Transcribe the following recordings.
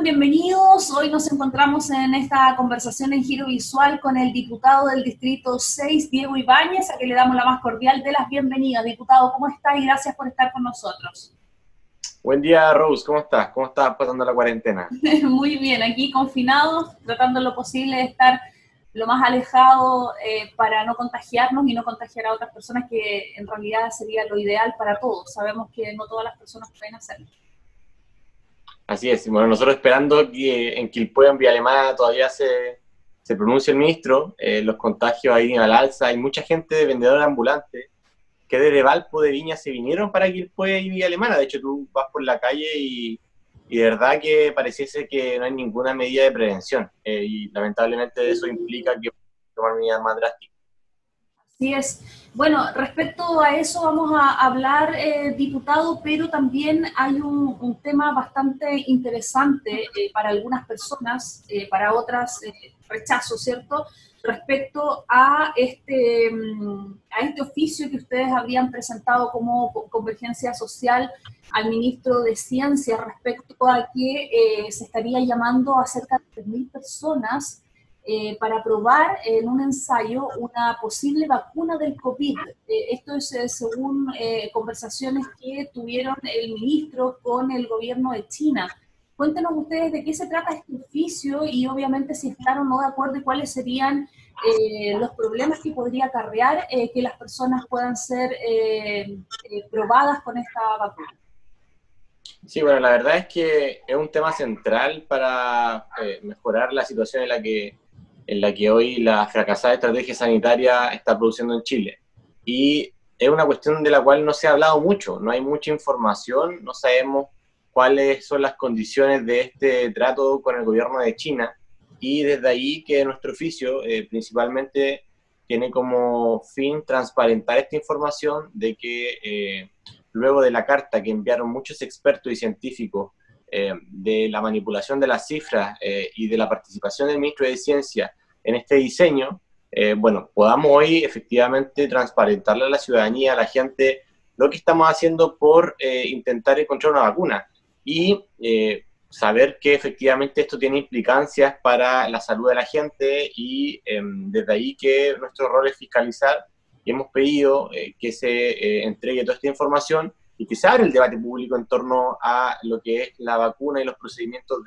Bienvenidos. Hoy nos encontramos en esta conversación en Giro Visual con el diputado del Distrito 6, Diego Ibáñez, a quien le damos la más cordial de las bienvenidas. Diputado, ¿cómo está? Y gracias por estar con nosotros. Buen día, Rose, ¿cómo estás? ¿Cómo estás pasando la cuarentena? Muy bien, aquí confinados, tratando lo posible de estar lo más alejado para no contagiarnos y no contagiar a otras personas, que en realidad sería lo ideal para todos. Sabemos que no todas las personas pueden hacerlo. Así es, bueno, nosotros esperando que en Quilpué, en Vía Alemana, todavía se pronuncie el ministro, los contagios ahí al alza, hay mucha gente de vendedor ambulante que desde Valpo de Viña se vinieron para Quilpué y Vía Alemana. De hecho, tú vas por la calle y de verdad que pareciese que no hay ninguna medida de prevención, y lamentablemente eso implica que tomar medidas más drásticas. Así es. Bueno, respecto a eso vamos a hablar, diputado, pero también hay un tema bastante interesante para algunas personas, para otras rechazo, ¿cierto? Respecto a este oficio que ustedes habían presentado como Convergencia Social al ministro de Ciencia respecto a que se estaría llamando a cerca de 3.000 personas para probar en un ensayo una posible vacuna del COVID. Esto es según conversaciones que tuvieron el ministro con el gobierno de China. Cuéntenos ustedes de qué se trata este oficio y obviamente si están o no de acuerdo y cuáles serían los problemas que podría acarrear que las personas puedan ser probadas con esta vacuna. Sí, bueno, la verdad es que es un tema central para mejorar la situación en la que hoy la fracasada estrategia sanitaria está produciendo en Chile. Y es una cuestión de la cual no se ha hablado mucho, no hay mucha información, no sabemos cuáles son las condiciones de este trato con el gobierno de China, y desde ahí que nuestro oficio principalmente tiene como fin transparentar esta información de que luego de la carta que enviaron muchos expertos y científicos, de la manipulación de las cifras y de la participación del ministro de Ciencia en este diseño, bueno, podamos hoy efectivamente transparentarle a la ciudadanía, a la gente, lo que estamos haciendo por intentar encontrar una vacuna y saber que efectivamente esto tiene implicancias para la salud de la gente, y desde ahí que nuestro rol es fiscalizar, y hemos pedido que se entregue toda esta información y que se abra el debate público en torno a lo que es la vacuna y los procedimientos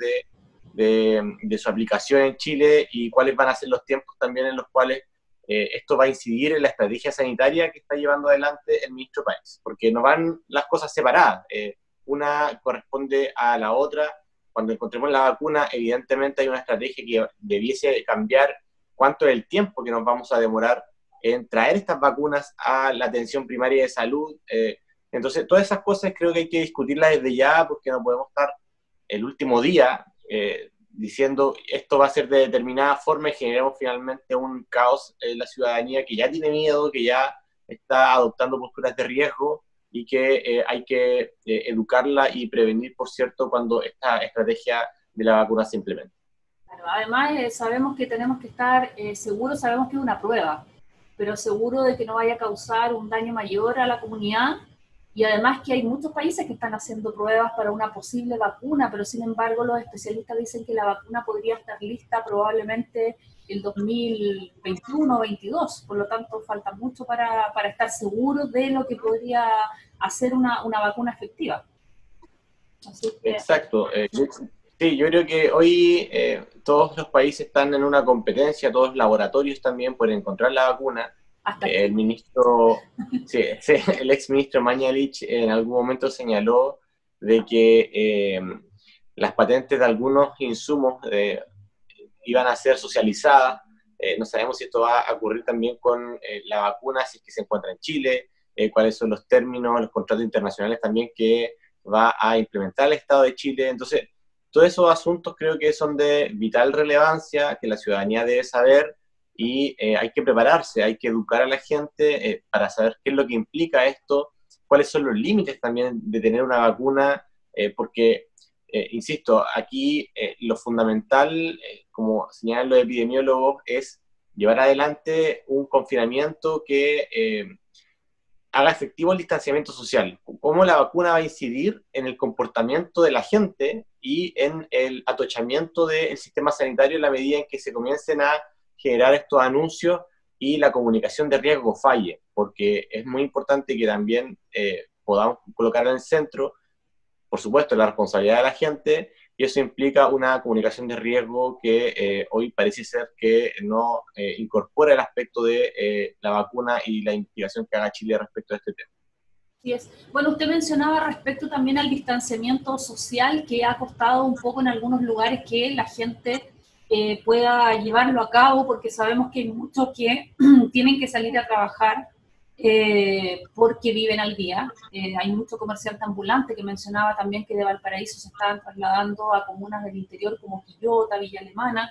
de su aplicación en Chile, y cuáles van a ser los tiempos también en los cuales esto va a incidir en la estrategia sanitaria que está llevando adelante el ministro Páez, porque no van las cosas separadas, una corresponde a la otra. Cuando encontremos la vacuna, evidentemente hay una estrategia que debiese cambiar cuánto es el tiempo que nos vamos a demorar en traer estas vacunas a la atención primaria de salud. Entonces, todas esas cosas creo que hay que discutirlas desde ya, porque no podemos estar el último día diciendo esto va a ser de determinada forma y generemos finalmente un caos en la ciudadanía que ya tiene miedo, que ya está adoptando posturas de riesgo, y que hay que educarla y prevenir, por cierto, cuando esta estrategia de la vacuna se implemente. Claro, además, sabemos que tenemos que estar seguros, sabemos que es una prueba, pero seguro de que no vaya a causar un daño mayor a la comunidad, y además que hay muchos países que están haciendo pruebas para una posible vacuna, pero sin embargo los especialistas dicen que la vacuna podría estar lista probablemente el 2021 o 2022, por lo tanto falta mucho para estar seguros de lo que podría hacer una vacuna efectiva. Así que, Exacto. Sí, yo creo que hoy todos los países están en una competencia, todos los laboratorios también, por encontrar la vacuna. hasta El ministro, sí, sí, el ex ministro Mañalich en algún momento señaló de que las patentes de algunos insumos iban a ser socializadas. No sabemos si esto va a ocurrir también con la vacuna, si es que se encuentra en Chile, cuáles son los términos, los contratos internacionales también que va a implementar el Estado de Chile. Entonces, todos esos asuntos creo que son de vital relevancia, que la ciudadanía debe saber, y hay que prepararse, hay que educar a la gente para saber qué es lo que implica esto, cuáles son los límites también de tener una vacuna, porque, insisto, aquí lo fundamental, como señalan los epidemiólogos, es llevar adelante un confinamiento que haga efectivo el distanciamiento social, cómo la vacuna va a incidir en el comportamiento de la gente y en el atochamiento del sistema sanitario en la medida en que se comiencen a generar estos anuncios y la comunicación de riesgo falle, porque es muy importante que también podamos colocar en el centro, por supuesto, la responsabilidad de la gente, y eso implica una comunicación de riesgo que hoy parece ser que no incorpora el aspecto de la vacuna y la investigación que haga Chile respecto a este tema. Así es. Bueno, usted mencionaba respecto también al distanciamiento social, que ha costado un poco en algunos lugares que la gente pueda llevarlo a cabo, porque sabemos que hay muchos que tienen que salir a trabajar porque viven al día. Hay mucho comerciante ambulante que mencionaba también que de Valparaíso se estaban trasladando a comunas del interior como Quillota, Villa Alemana,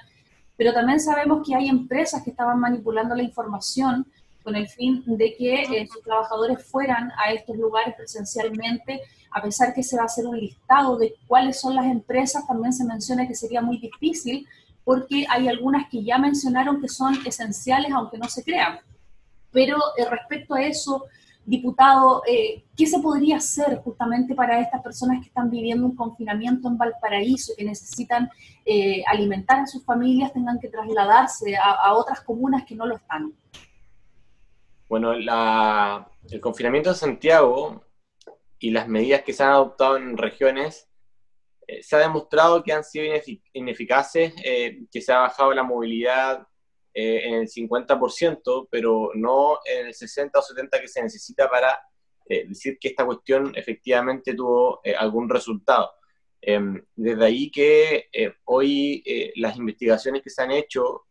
pero también sabemos que hay empresas que estaban manipulando la información con el fin de que sus trabajadores fueran a estos lugares presencialmente, a pesar que se va a hacer un listado de cuáles son las empresas, también se menciona que sería muy difícil, porque hay algunas que ya mencionaron que son esenciales, aunque no se crean. Pero respecto a eso, diputado, ¿qué se podría hacer justamente para estas personas que están viviendo un confinamiento en Valparaíso, que necesitan alimentar a sus familias, tengan que trasladarse a otras comunas que no lo están? Bueno, el confinamiento en Santiago y las medidas que se han adoptado en regiones se ha demostrado que han sido ineficaces, que se ha bajado la movilidad en el 50%, pero no en el 60 o 70% que se necesita para decir que esta cuestión efectivamente tuvo algún resultado. Desde ahí que hoy las investigaciones que se han hecho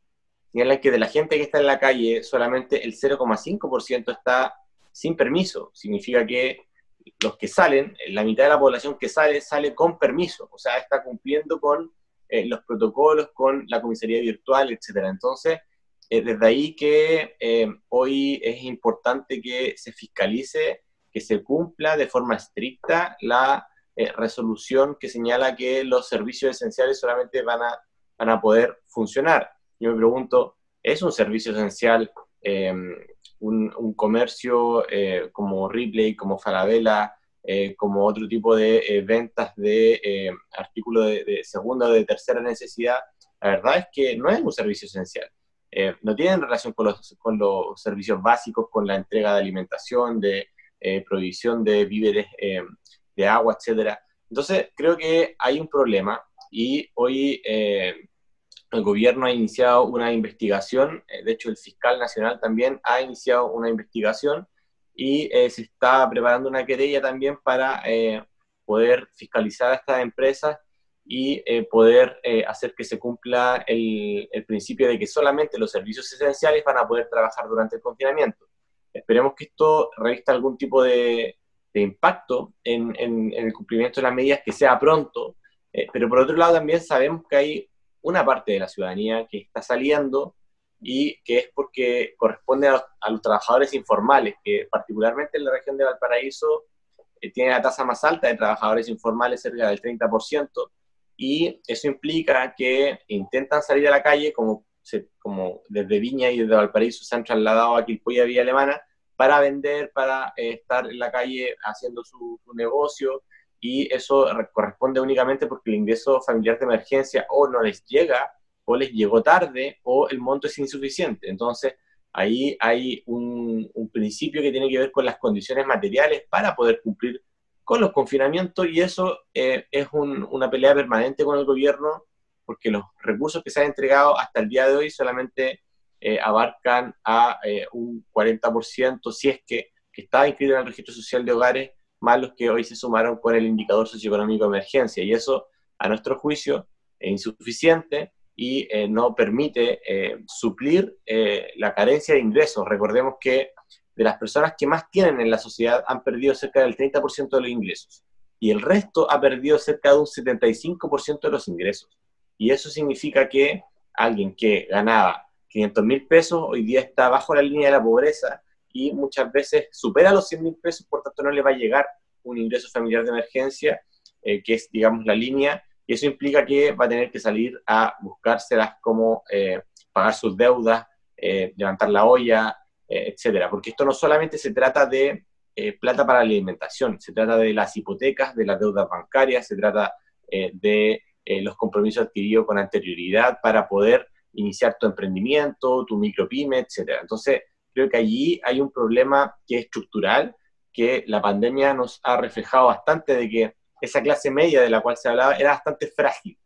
señalan que de la gente que está en la calle solamente el 0,5% está sin permiso. Significa que los que salen, la mitad de la población que sale con permiso, o sea, está cumpliendo con los protocolos, con la comisaría virtual, etcétera. Entonces, desde ahí que hoy es importante que se fiscalice, que se cumpla de forma estricta la resolución que señala que los servicios esenciales solamente van a poder funcionar. Yo me pregunto, ¿es un servicio esencial un comercio como Ripley, como Falabella, como otro tipo de ventas de artículos de segunda o de tercera necesidad? La verdad es que no es un servicio esencial. No tienen relación con los servicios básicos, con la entrega de alimentación, de provisión de víveres, de agua, etcétera. Entonces, creo que hay un problema y hoy el gobierno ha iniciado una investigación, de hecho el fiscal nacional también ha iniciado una investigación y se está preparando una querella también para poder fiscalizar a estas empresas y poder hacer que se cumpla el principio de que solamente los servicios esenciales van a poder trabajar durante el confinamiento. Esperemos que esto revista algún tipo de impacto en el cumplimiento de las medidas, que sea pronto, pero por otro lado también sabemos que hay una parte de la ciudadanía que está saliendo y que es porque corresponde a los trabajadores informales, que particularmente en la región de Valparaíso tiene la tasa más alta de trabajadores informales, cerca del 30%, y eso implica que intentan salir a la calle, como desde Viña y desde Valparaíso se han trasladado a Quilpué y a Villa Alemana, para vender, para estar en la calle haciendo su negocio, y eso corresponde únicamente porque el ingreso familiar de emergencia o no les llega, o les llegó tarde, o el monto es insuficiente. Entonces, ahí hay un principio que tiene que ver con las condiciones materiales para poder cumplir con los confinamientos, y eso es una pelea permanente con el gobierno, porque los recursos que se han entregado hasta el día de hoy solamente abarcan a un 40%, si es que estaba inscrito en el registro social de hogares, más los que hoy se sumaron con el indicador socioeconómico de emergencia, y eso, a nuestro juicio, es insuficiente y no permite suplir la carencia de ingresos. Recordemos que de las personas que más tienen en la sociedad han perdido cerca del 30% de los ingresos, y el resto ha perdido cerca de un 75% de los ingresos. Y eso significa que alguien que ganaba 500.000 pesos hoy día está bajo la línea de la pobreza, y muchas veces supera los 100.000 pesos, por tanto no le va a llegar un ingreso familiar de emergencia, que es, digamos, la línea, y eso implica que va a tener que salir a buscárselas como pagar sus deudas, levantar la olla, etcétera, porque esto no solamente se trata de plata para la alimentación, se trata de las hipotecas, de las deudas bancarias, se trata de los compromisos adquiridos con anterioridad para poder iniciar tu emprendimiento, tu micropyme, etc. Entonces, creo que allí hay un problema que es estructural, que la pandemia nos ha reflejado bastante, de que esa clase media de la cual se hablaba era bastante frágil,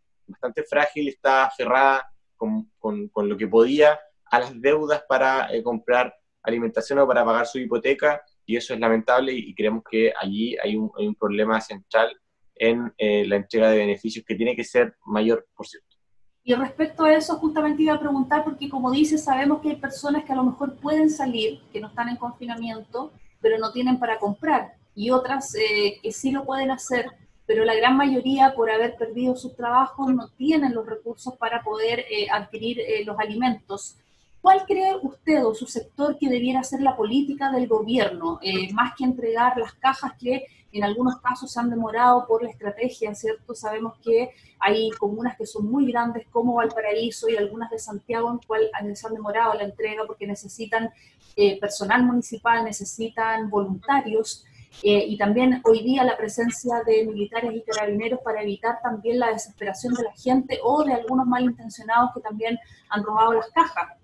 está aferrada con lo que podía a las deudas para comprar alimentación o para pagar su hipoteca, y eso es lamentable, y creemos que allí hay un problema central en la entrega de beneficios que tiene que ser mayor, por cierto. Y respecto a eso, justamente iba a preguntar, porque como dices, sabemos que hay personas que a lo mejor pueden salir, que no están en confinamiento, pero no tienen para comprar, y otras que sí lo pueden hacer, pero la gran mayoría, por haber perdido sus trabajos, no tienen los recursos para poder adquirir los alimentos. ¿Cuál cree usted o su sector que debiera ser la política del gobierno, más que entregar las cajas que en algunos casos se han demorado por la estrategia, ¿cierto? Sabemos que hay comunas que son muy grandes como Valparaíso y algunas de Santiago en cual se han demorado la entrega porque necesitan personal municipal, necesitan voluntarios, y también hoy día la presencia de militares y carabineros para evitar también la desesperación de la gente o de algunos malintencionados que también han robado las cajas.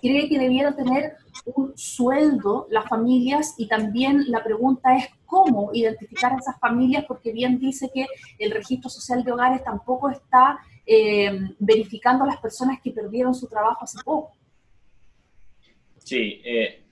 ¿Cree que debiera tener un sueldo las familias? Y también la pregunta es cómo identificar a esas familias, porque bien dice que el registro social de hogares tampoco está verificando a las personas que perdieron su trabajo hace poco. Sí, es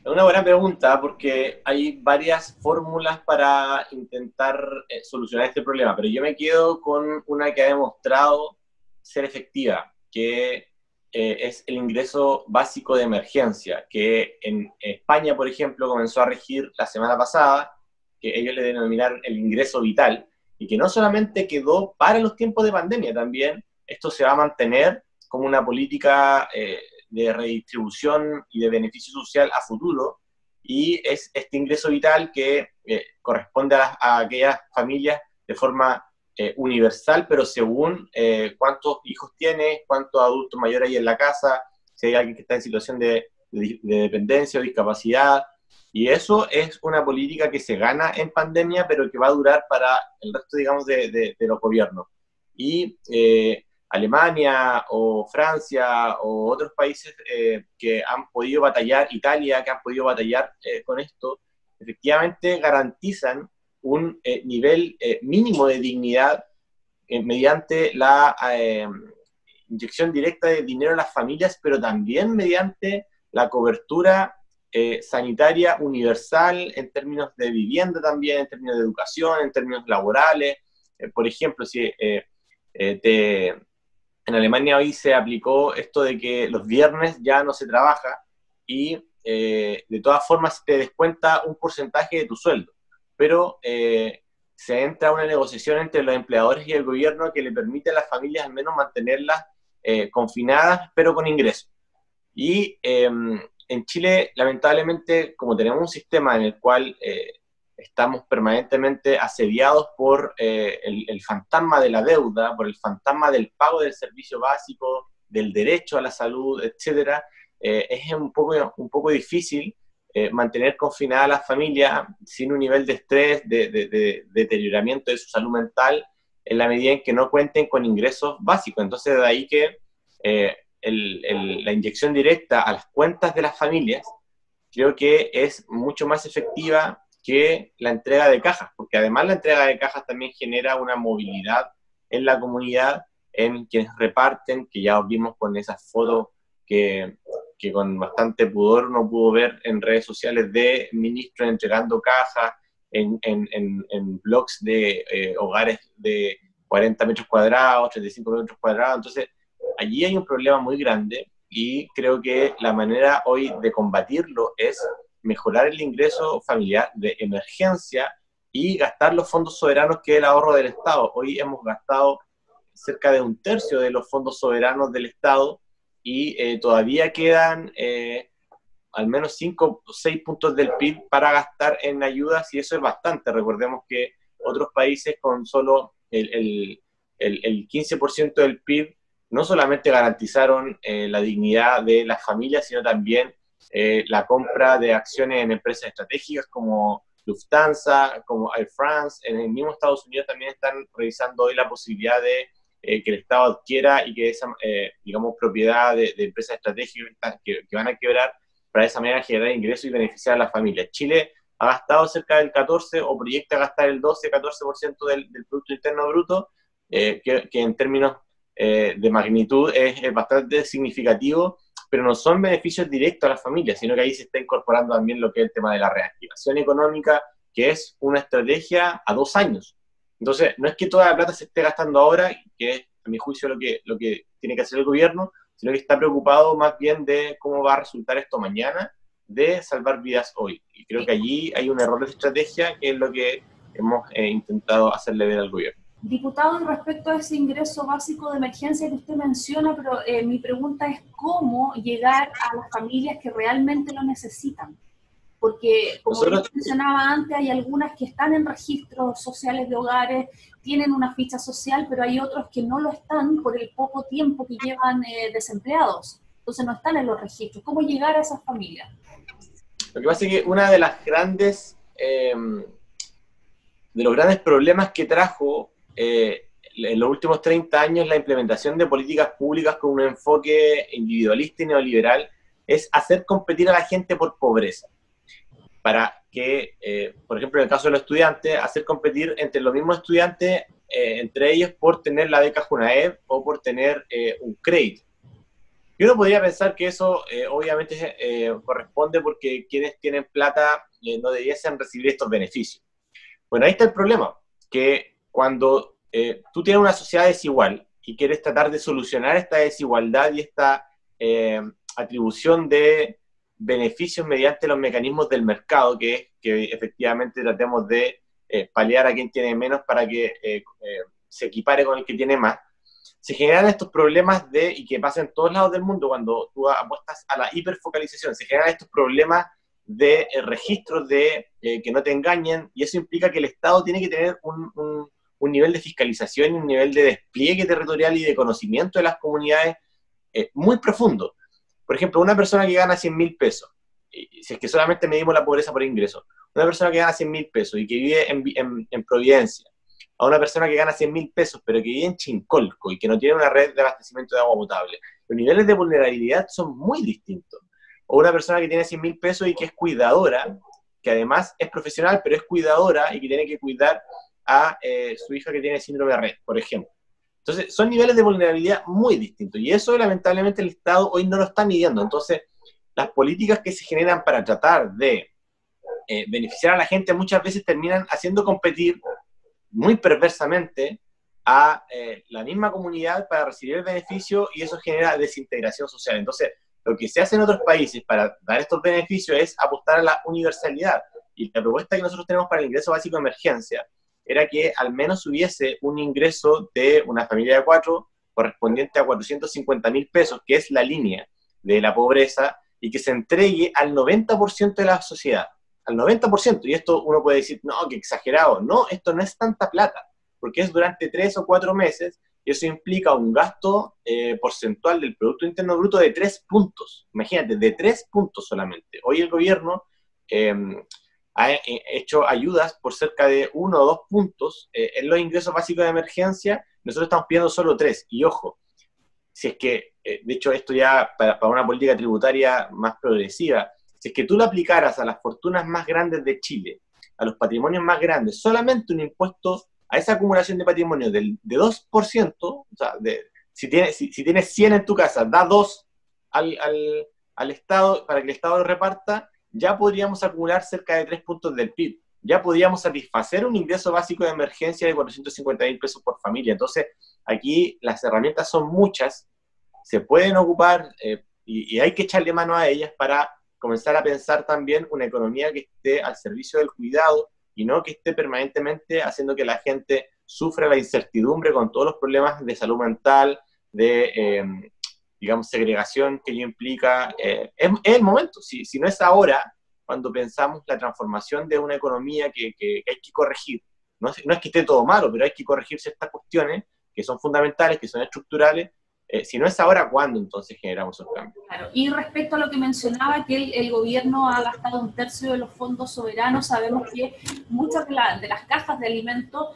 una buena pregunta, porque hay varias fórmulas para intentar solucionar este problema, pero yo me quedo con una que ha demostrado ser efectiva, que es el ingreso básico de emergencia, que en España, por ejemplo, comenzó a regir la semana pasada, que ellos le denominaron el ingreso vital, y que no solamente quedó para los tiempos de pandemia, también esto se va a mantener como una política de redistribución y de beneficio social a futuro, y es este ingreso vital que corresponde a aquellas familias de forma universal, pero según cuántos hijos tienes, cuántos adultos mayores hay en la casa, si hay alguien que está en situación de dependencia o discapacidad, y eso es una política que se gana en pandemia, pero que va a durar para el resto, digamos, de los gobiernos. Y Alemania o Francia o otros países que han podido batallar, Italia, que han podido batallar con esto, efectivamente garantizan un nivel mínimo de dignidad mediante la inyección directa de dinero a las familias, pero también mediante la cobertura sanitaria universal en términos de vivienda también, en términos de educación, en términos laborales. Por ejemplo, si en Alemania hoy se aplicó esto de que los viernes ya no se trabaja y de todas formas te descuenta un porcentaje de tu sueldo, pero se entra a una negociación entre los empleadores y el gobierno que le permite a las familias al menos mantenerlas confinadas, pero con ingresos. Y en Chile, lamentablemente, como tenemos un sistema en el cual estamos permanentemente asediados por el fantasma de la deuda, por el fantasma del pago del servicio básico, del derecho a la salud, etcétera, es un poco difícil mantener confinadas a las familias sin un nivel de estrés, de deterioramiento de su salud mental, en la medida en que no cuenten con ingresos básicos. Entonces, de ahí que la inyección directa a las cuentas de las familias creo que es mucho más efectiva que la entrega de cajas, porque además la entrega de cajas también genera una movilidad en la comunidad, en quienes reparten, que ya vimos con esas fotos que con bastante pudor uno pudo ver en redes sociales de ministros entregando cajas en blogs de hogares de 40 metros cuadrados, 35 metros cuadrados. Entonces, allí hay un problema muy grande, y creo que la manera hoy de combatirlo es mejorar el ingreso familiar de emergencia y gastar los fondos soberanos, que es el ahorro del Estado. Hoy hemos gastado cerca de 1/3 de los fondos soberanos del Estado, y todavía quedan al menos 5 o 6 puntos del PIB para gastar en ayudas, y eso es bastante. Recordemos que otros países con solo el 15% del PIB no solamente garantizaron la dignidad de las familias, sino también la compra de acciones en empresas estratégicas como Lufthansa, como Air France. En el mismo Estados Unidos también están revisando hoy la posibilidad de que el Estado adquiera y que esa, digamos, propiedad de empresas estratégicas que van a quebrar, para de esa manera generar ingresos y beneficiar a las familias. Chile ha gastado cerca del 14 o proyecta gastar el 12-14% del Producto Interno Bruto, que en términos de magnitud es bastante significativo, pero no son beneficios directos a las familias, sino que ahí se está incorporando también lo que es el tema de la reactivación económica, que es una estrategia a 2 años. Entonces, no es que toda la plata se esté gastando ahora, que es, a mi juicio, lo que tiene que hacer el gobierno, sino que está preocupado más bien de cómo va a resultar esto mañana, de salvar vidas hoy. Y creo que allí hay un error de estrategia, que es lo que hemos intentado hacerle ver al gobierno. Diputado, respecto a ese ingreso básico de emergencia que usted menciona, pero mi pregunta es cómo llegar a las familias que realmente lo necesitan. Porque, como yo mencionaba antes, hay algunas que están en registros sociales de hogares, tienen una ficha social, pero hay otros que no lo están por el poco tiempo que llevan desempleados. Entonces no están en los registros. ¿Cómo llegar a esas familias? Lo que pasa es que una de las grandes, de los grandes problemas que trajo en los últimos 30 años la implementación de políticas públicas con un enfoque individualista y neoliberal es hacer competir a la gente por pobreza. Para que, por ejemplo, en el caso de los estudiantes, hacer competir entre los mismos estudiantes, entre ellos por tener la beca Junaed o por tener un crédito. Y uno podría pensar que eso obviamente corresponde porque quienes tienen plata no debiesen recibir estos beneficios. Bueno, ahí está el problema, que cuando tú tienes una sociedad desigual y quieres tratar de solucionar esta desigualdad y esta atribución de beneficios mediante los mecanismos del mercado, que es que efectivamente tratemos de paliar a quien tiene menos para que se equipare con el que tiene más, se generan estos problemas y que pasa en todos lados del mundo cuando tú apuestas a la hiperfocalización, se generan estos problemas de registros de que no te engañen, y eso implica que el Estado tiene que tener un nivel de fiscalización y un nivel de despliegue territorial y de conocimiento de las comunidades muy profundo. Por ejemplo, una persona que gana 100.000 pesos, y si es que solamente medimos la pobreza por ingreso, una persona que gana 100.000 pesos y que vive en Providencia, a una persona que gana 100.000 pesos pero que vive en Chincolco y que no tiene una red de abastecimiento de agua potable, los niveles de vulnerabilidad son muy distintos. O una persona que tiene 100.000 pesos y que es cuidadora, que además es profesional, pero es cuidadora y que tiene que cuidar a su hija que tiene síndrome de Rett, por ejemplo. Entonces, son niveles de vulnerabilidad muy distintos, y eso lamentablemente el Estado hoy no lo está midiendo. Entonces, las políticas que se generan para tratar de beneficiar a la gente muchas veces terminan haciendo competir muy perversamente a la misma comunidad para recibir el beneficio, y eso genera desintegración social. Entonces, lo que se hace en otros países para dar estos beneficios es apostar a la universalidad. Y la propuesta que nosotros tenemos para el ingreso básico de emergencia era que al menos hubiese un ingreso de una familia de 4 correspondiente a 450.000 pesos, que es la línea de la pobreza, y que se entregue al 90% de la sociedad. Al 90%, y esto uno puede decir, no, qué exagerado. No, esto no es tanta plata, porque es durante 3 o 4 meses, y eso implica un gasto porcentual del Producto Interno Bruto de 3 puntos. Imagínate, de 3 puntos solamente. Hoy el gobierno ha hecho ayudas por cerca de 1 o 2 puntos en los ingresos básicos de emergencia. Nosotros estamos pidiendo solo 3, y ojo, si es que, de hecho esto ya para una política tributaria más progresiva, si es que tú lo aplicaras a las fortunas más grandes de Chile, a los patrimonios más grandes, solamente un impuesto a esa acumulación de patrimonio de 2%, o sea, si tienes 100 en tu casa, da 2 al Estado para que el Estado lo reparta, ya podríamos acumular cerca de 3 puntos del PIB. Ya podríamos satisfacer un ingreso básico de emergencia de 450.000 pesos por familia. Entonces, aquí las herramientas son muchas, se pueden ocupar y hay que echarle mano a ellas para comenzar a pensar también una economía que esté al servicio del cuidado y no que esté permanentemente haciendo que la gente sufra la incertidumbre con todos los problemas de salud mental, de, digamos, segregación que ello implica. Es el momento, si no es ahora, cuando pensamos la transformación de una economía que hay que corregir. No es que esté todo malo, pero hay que corregir ciertas cuestiones que son fundamentales, que son estructurales, Si no es ahora, ¿cuándo entonces generamos esos cambios? Claro. Y respecto a lo que mencionaba, que el gobierno ha gastado 1/3 de los fondos soberanos, sabemos que muchas de las cajas de alimentos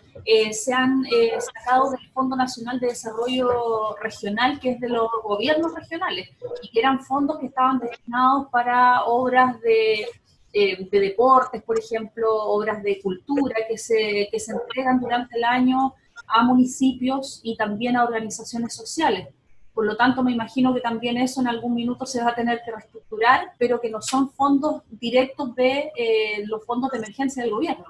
se han sacado del Fondo Nacional de Desarrollo Regional, que es de los gobiernos regionales, y que eran fondos que estaban destinados para obras de deportes, por ejemplo, obras de cultura que se entregan durante el año a municipios y también a organizaciones sociales. Por lo tanto, me imagino que también eso en algún minuto se va a tener que reestructurar, pero que no son fondos directos de los fondos de emergencia del gobierno.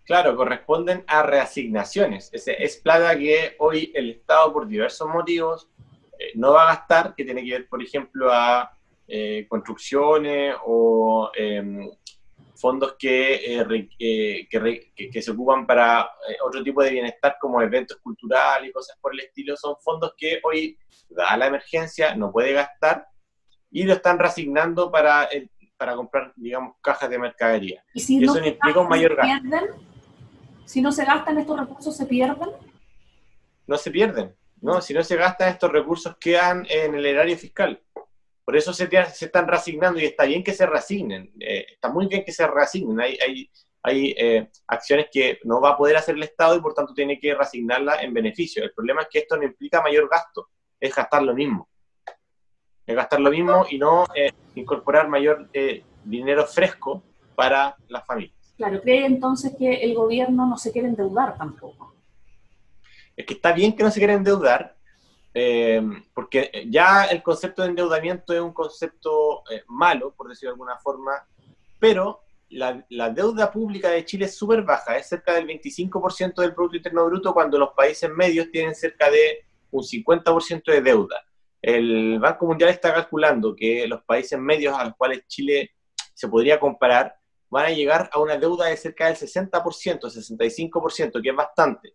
Claro, corresponden a reasignaciones. Es plata que hoy el Estado, por diversos motivos, no va a gastar, que tiene que ver, por ejemplo, a construcciones o fondos que se ocupan para otro tipo de bienestar, como eventos culturales y cosas por el estilo. Son fondos que hoy, dada la emergencia, no puede gastar y lo están reasignando para comprar, digamos, cajas de mercadería. ¿Y si y no eso no implica un mayor gasto. Si no se gastan estos recursos, se pierden? No se pierden, ¿no? Si no se gastan, estos recursos quedan en el erario fiscal. Por eso se están reasignando, y está bien que se reasignen, está muy bien que se reasignen. Hay acciones que no va a poder hacer el Estado y por tanto tiene que reasignarlas en beneficio. El problema es que esto no implica mayor gasto, es gastar lo mismo. Es gastar lo mismo y no incorporar mayor dinero fresco para las familias. Claro, cree entonces que el gobierno no se quiere endeudar tampoco. Es que está bien que no se quiera endeudar, porque ya el concepto de endeudamiento es un concepto malo, por decirlo de alguna forma, pero la deuda pública de Chile es súper baja, es cerca del 25% del Producto Interno Bruto, cuando los países medios tienen cerca de un 50% de deuda. El Banco Mundial está calculando que los países medios a los cuales Chile se podría comparar van a llegar a una deuda de cerca del 60%, 65%, que es bastante.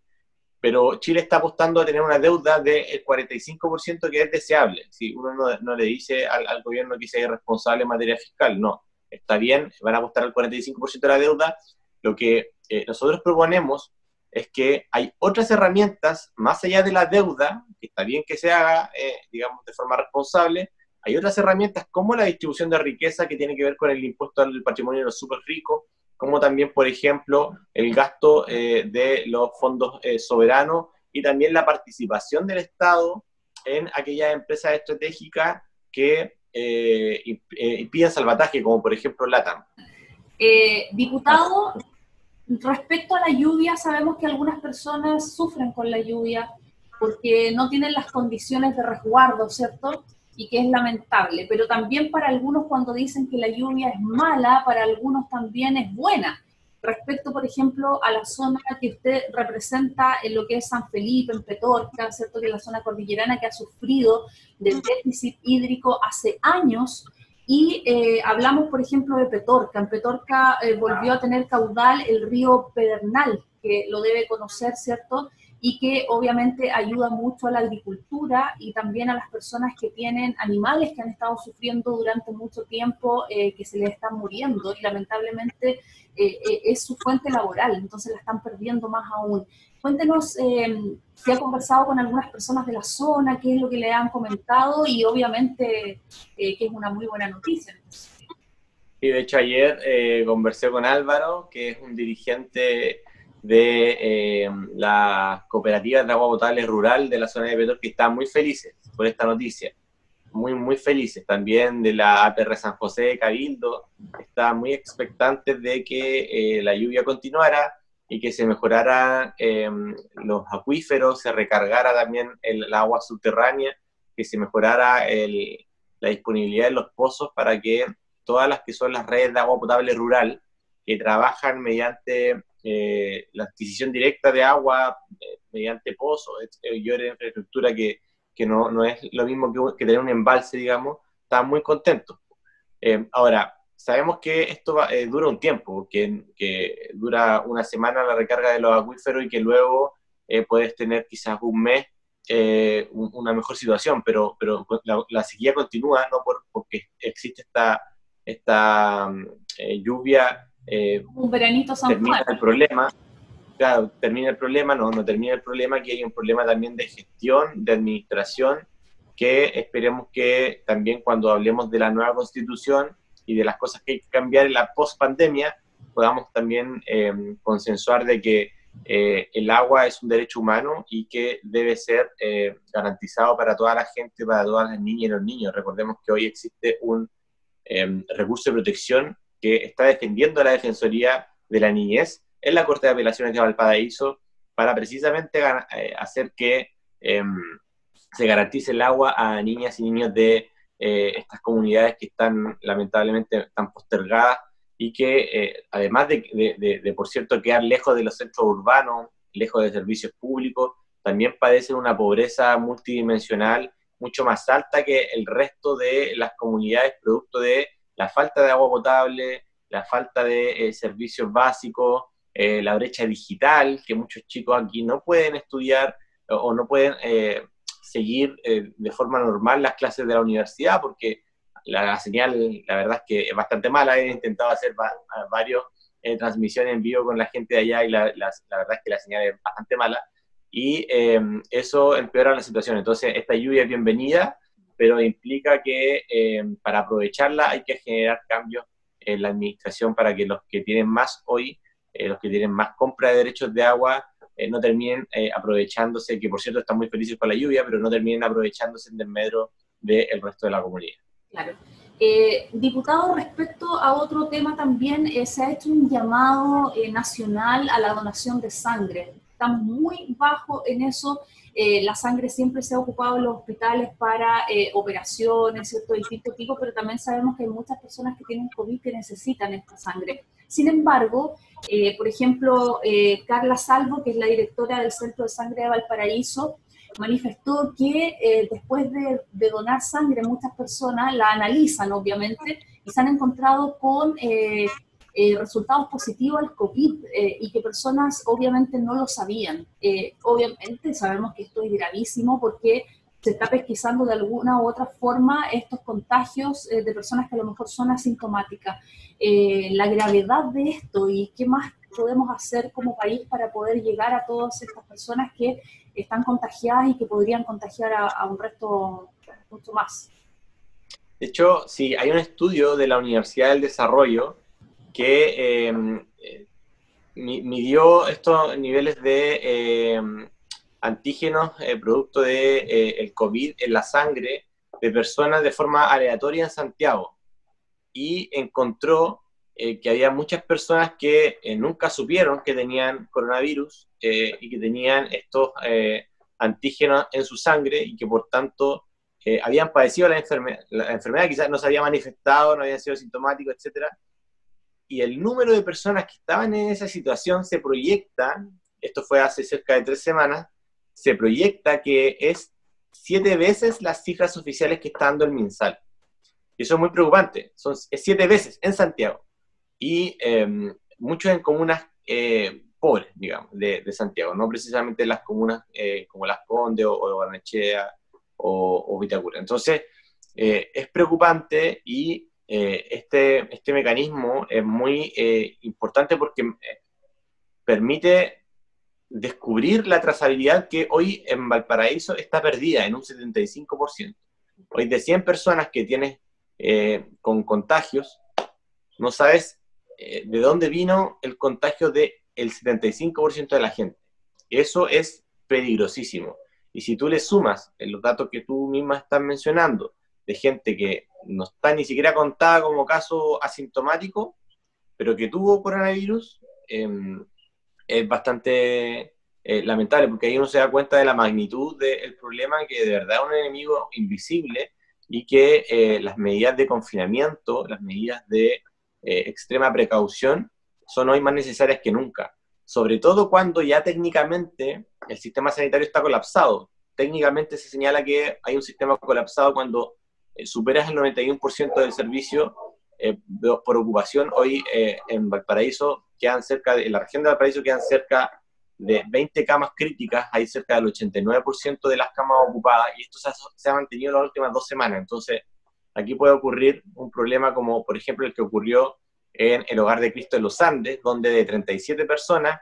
Pero Chile está apostando a tener una deuda del 45%, que es deseable. Si uno no le dice al gobierno que sea irresponsable en materia fiscal, no, está bien, van a apostar al 45% de la deuda. Lo que nosotros proponemos es que hay otras herramientas, más allá de la deuda, que está bien que se haga, digamos, de forma responsable. Hay otras herramientas como la distribución de riqueza, que tiene que ver con el impuesto al patrimonio de los súper ricos, como también, por ejemplo, el gasto de los fondos soberanos y también la participación del Estado en aquellas empresas estratégicas que impiden salvataje, como por ejemplo LATAM. Diputado, respecto a la lluvia, sabemos que algunas personas sufren con la lluvia porque no tienen las condiciones de resguardo, ¿cierto? Y que es lamentable, pero también para algunos, cuando dicen que la lluvia es mala, para algunos también es buena. Respecto, por ejemplo, a la zona que usted representa en lo que es San Felipe, en Petorca, ¿cierto? Que es la zona cordillerana que ha sufrido del déficit hídrico hace años, y hablamos, por ejemplo, de Petorca. En Petorca volvió a tener caudal el río Pedernal, que lo debe conocer, ¿cierto?, y que obviamente ayuda mucho a la agricultura y también a las personas que tienen animales que han estado sufriendo durante mucho tiempo, que se les están muriendo, y lamentablemente es su fuente laboral, entonces la están perdiendo más aún. Cuéntenos si ha conversado con algunas personas de la zona, qué es lo que le han comentado, y obviamente que es una muy buena noticia. Y de hecho ayer conversé con Álvaro, que es un dirigente de las cooperativas de agua potable rural de la zona de Petorca, que están muy felices por esta noticia, muy, muy felices. También de la APR San José de Cabildo, estaban muy expectantes de que la lluvia continuara y que se mejorara los acuíferos, se recargara también el agua subterránea, que se mejorara la disponibilidad de los pozos para que todas las que son las redes de agua potable rural, que trabajan mediante la adquisición directa de agua mediante pozos, mayor infraestructura que no es lo mismo que tener un embalse, digamos, están muy contentos. Ahora, sabemos que esto dura un tiempo, que dura una semana la recarga de los acuíferos y que luego puedes tener quizás un mes una mejor situación, pero la sequía continúa, no porque existe esta lluvia. Un veranito termina el problema. claro, termina el problema, no termina el problema, aquí hay un problema también de gestión, de administración, que esperemos que también cuando hablemos de la nueva constitución y de las cosas que hay que cambiar en la post-pandemia, podamos también consensuar de que el agua es un derecho humano y que debe ser garantizado para toda la gente, para todas las niñas y los niños. Recordemos que hoy existe un recurso de protección que está defendiendo la Defensoría de la Niñez en la Corte de Apelaciones de Valparaíso para precisamente hacer que se garantice el agua a niñas y niños de estas comunidades que están lamentablemente tan postergadas y que además de, por cierto, quedar lejos de los centros urbanos, lejos de servicios públicos, también padecen una pobreza multidimensional mucho más alta que el resto de las comunidades, producto de la falta de agua potable, la falta de servicios básicos, la brecha digital, que muchos chicos aquí no pueden estudiar o no pueden seguir de forma normal las clases de la universidad, porque la señal, la verdad es que es bastante mala. He intentado hacer varias transmisiones en vivo con la gente de allá y la verdad es que la señal es bastante mala, y eso empeora la situación. Entonces, esta lluvia es bienvenida, pero implica que para aprovecharla hay que generar cambios en la administración para que los que tienen más hoy, los que tienen más compra de derechos de agua, no terminen aprovechándose, que por cierto están muy felices con la lluvia, pero no terminen aprovechándose en desmedro del resto de la comunidad. Claro. Diputado, respecto a otro tema también, se ha hecho un llamado nacional a la donación de sangre. Estamos muy bajo en eso. La sangre siempre se ha ocupado en los hospitales para operaciones, ¿cierto? Y pico, pero también sabemos que hay muchas personas que tienen COVID que necesitan esta sangre. Sin embargo, por ejemplo, Carla Salvo, que es la directora del Centro de Sangre de Valparaíso, manifestó que después de donar sangre, muchas personas la analizan, obviamente, y se han encontrado con resultados positivos al COVID y que personas obviamente no lo sabían. Obviamente sabemos que esto es gravísimo porque se está pesquisando de alguna u otra forma estos contagios de personas que a lo mejor son asintomáticas. La gravedad de esto y qué más podemos hacer como país para poder llegar a todas estas personas que están contagiadas y que podrían contagiar a un resto mucho más. De hecho, sí, hay un estudio de la Universidad del Desarrollo que midió estos niveles de antígenos producto de el COVID en la sangre de personas de forma aleatoria en Santiago, y encontró que había muchas personas que nunca supieron que tenían coronavirus y que tenían estos antígenos en su sangre y que por tanto habían padecido la enfermedad, quizás no se había manifestado, no habían sido sintomáticos, etc. Y el número de personas que estaban en esa situación se proyecta, esto fue hace cerca de 3 semanas, se proyecta que es 7 veces las cifras oficiales que está dando el MinSal. Y eso es muy preocupante, es 7 veces en Santiago. Y muchos en comunas pobres, digamos, de Santiago, no precisamente las comunas como Las Condes o Barnechea o Vitacura. Entonces, es preocupante, y este mecanismo es muy importante porque permite descubrir la trazabilidad que hoy en Valparaíso está perdida en un 75%. Hoy de 100 personas que tienes con contagios, no sabes de dónde vino el contagio del 75% de la gente. Eso es peligrosísimo. Y si tú le sumas los datos que tú misma estás mencionando, de gente que no está ni siquiera contada como caso asintomático, pero que tuvo coronavirus, es bastante lamentable, porque ahí uno se da cuenta de la magnitud del problema, que de verdad es un enemigo invisible, y que las medidas de confinamiento, las medidas de extrema precaución son hoy más necesarias que nunca, sobre todo cuando ya técnicamente el sistema sanitario está colapsado. Técnicamente se señala que hay un sistema colapsado cuando superas el 91% del servicio por ocupación. Hoy en Valparaíso en la región de Valparaíso quedan cerca de 20 camas críticas, hay cerca del 89% de las camas ocupadas, y esto se ha mantenido las últimas 2 semanas. Entonces, aquí puede ocurrir un problema como, por ejemplo, el que ocurrió en el Hogar de Cristo de los Andes, donde de 37 personas,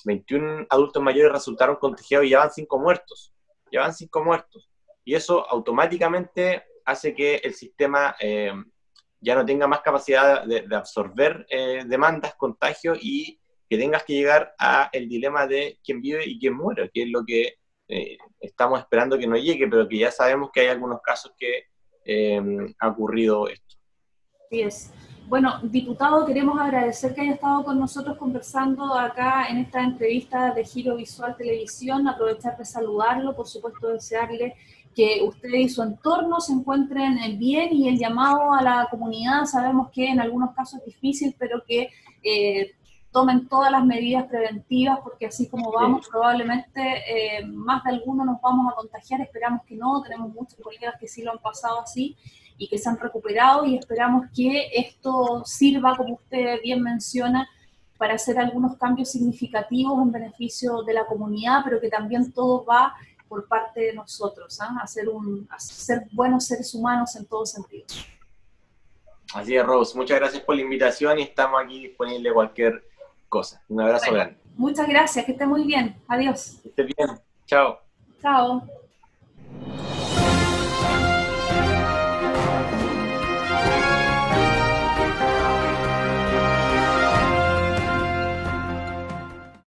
21 adultos mayores resultaron contagiados y ya van 5 muertos. Ya van 5 muertos. Y eso automáticamente hace que el sistema ya no tenga más capacidad de absorber demandas, contagios, y que tengas que llegar a el dilema de quién vive y quién muere, que es lo que estamos esperando que no llegue, pero que ya sabemos que hay algunos casos que ha ocurrido esto. Así es. Bueno, diputado, queremos agradecer que haya estado con nosotros conversando acá en esta entrevista de Giro Visual Televisión, aprovechar de saludarlo, por supuesto desearle que usted y su entorno se encuentren bien, y el llamado a la comunidad, sabemos que en algunos casos es difícil, pero que tomen todas las medidas preventivas, porque así como vamos, probablemente más de alguno nos vamos a contagiar, esperamos que no, tenemos muchos colegas que sí lo han pasado así y que se han recuperado, y esperamos que esto sirva, como usted bien menciona, para hacer algunos cambios significativos en beneficio de la comunidad, pero que también todo va por parte de nosotros, a ser buenos seres humanos en todos sentidos. Así es, Rose. Muchas gracias por la invitación y estamos aquí disponibles cualquier cosa. Un abrazo grande. Muchas gracias, que esté muy bien. Adiós. Que esté bien. Chao. Chao.